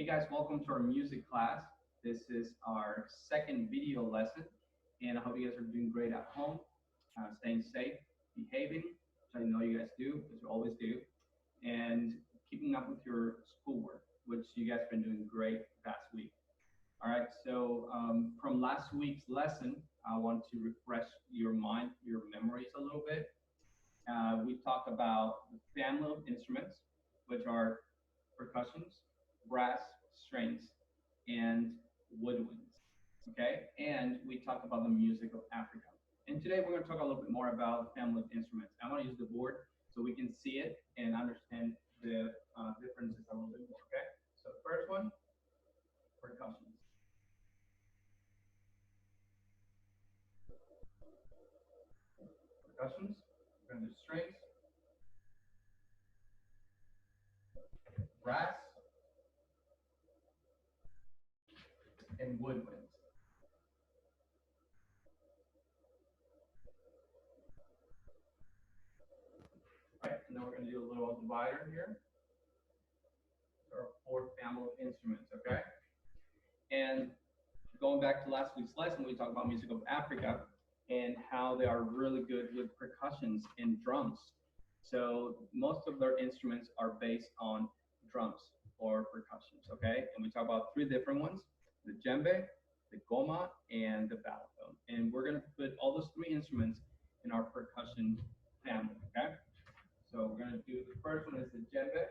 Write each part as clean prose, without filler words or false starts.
Hey guys, welcome to our music class. This is our second video lesson, and I hope you guys are doing great at home, staying safe, behaving, which I know you guys do, because you always do, and keeping up with your schoolwork, which you guys have been doing great past week. All right, so from last week's lesson, I want to refresh your mind, your memories a little bit. We talked about the family of instruments, which are percussions, brass, strings, and woodwinds. Okay, and we talked about the music of Africa. And today we're going to talk a little bit more about family of instruments. I want to use the board so we can see it and understand the differences a little bit more. Okay, so first one, percussions. Percussions, we're going to do strings, brass, and woodwinds. Right, and then we're going to do a little divider here. Our fourth family of instruments, okay? And going back to last week's lesson, we talked about music of Africa and how they are really good with percussions and drums. So most of their instruments are based on drums or percussions, okay? And we talk about three different ones: the djembe, the goma, and the balafon. And we're gonna put all those three instruments in our percussion family, okay? So we're gonna do, the first one is the djembe.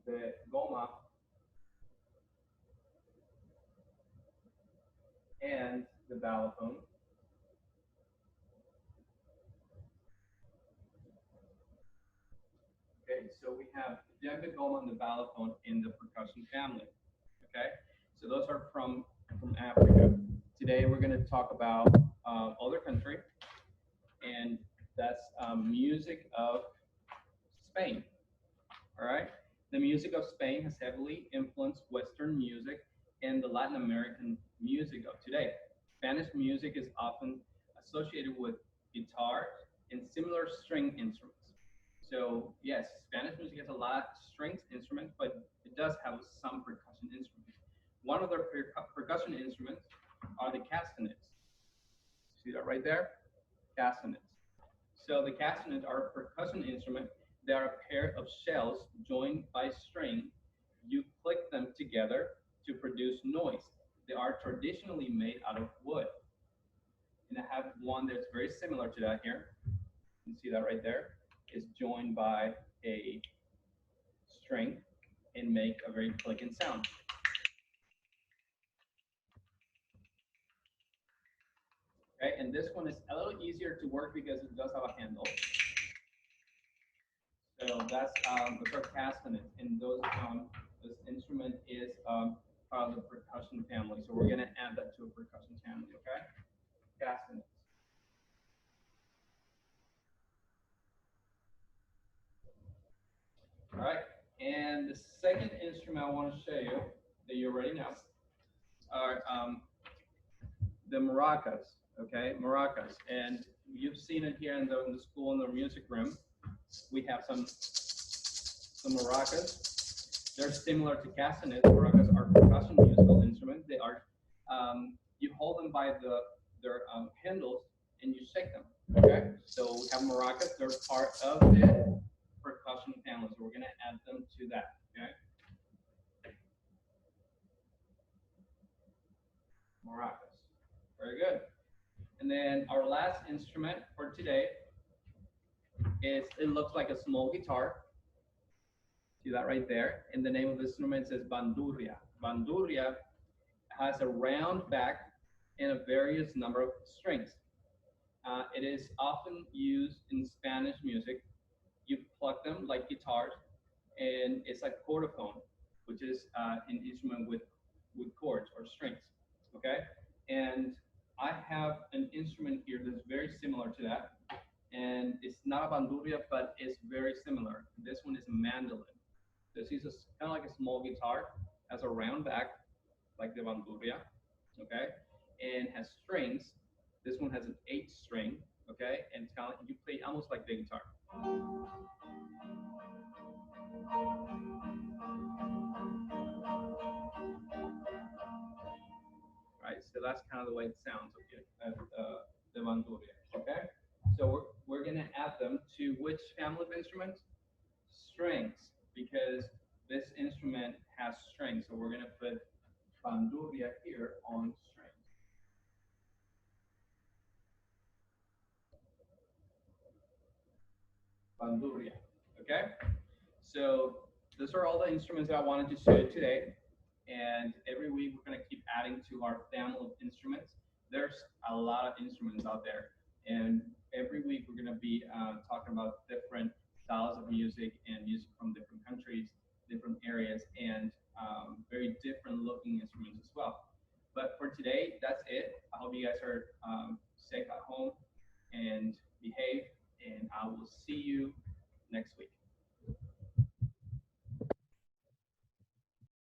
The goma, and the balafon. Okay, so we have the djembe, goma, and the balafon in the percussion family. Okay, so those are from Africa. Today we're going to talk about other country, and that's music of Spain. All right, the music of Spain has heavily influenced Western music and the Latin American music of today. Spanish music is often associated with guitar and similar string instruments. So yes, Spanish music has a lot of strings instruments, but it does have some percussion instruments. One of their percussion instruments are the castanets. See that right there? Castanets. So the castanets are a percussion instrument. They are a pair of shells joined by string. You click them together to produce noise. They are traditionally made out of wood. And I have one that's very similar to that here. You can see that right there. Is joined by a string and make a very clicking sound. Okay, and this one is a little easier to work because it does have a handle. So that's those are castanets, and this instrument is part of the percussion family. So we're gonna add that to a percussion family, okay? Castanets. All right, and the second instrument I want to show you that you already know are the maracas, okay? Maracas, and you've seen it here in the school in the music room. We have some maracas. They're similar to castanets. Maracas are percussion musical instruments. They are, you hold them by their handles and you shake them, okay? So we have maracas. They're part of the percussion family, so we're going to add them to that, okay? Maracas. Very good. And then our last instrument for today is, it looks like a small guitar. See that right there? And the name of the instrument says bandurria. Bandurria has a round back and a various number of strings. It is often used in Spanish music. You pluck them like guitars, and it's like chordophone, which is an instrument with chords or strings. Okay, and I have an instrument here that's very similar to that, and it's not a bandurria, but it's very similar. This one is a mandolin. This is kind of like a small guitar, has a round back like the bandurria, okay, and has strings. This one has an 8 string, okay, and it's kind of like, you play almost like the guitar. that's kind of the way it sounds, okay? The bandurria, okay? So we're gonna add them to which family of instruments? Strings, because this instrument has strings. So we're gonna put bandurria here on strings. Bandurria, okay? So those are all the instruments that I wanted to show you today. And every week we're going to keep adding to our family of instruments. There's a lot of instruments out there. And every week we're going to be talking about different styles of music and music from different countries, different areas, and very different looking instruments as well. But for today, that's it. I hope you guys are safe at home and behave. And I will see you next week.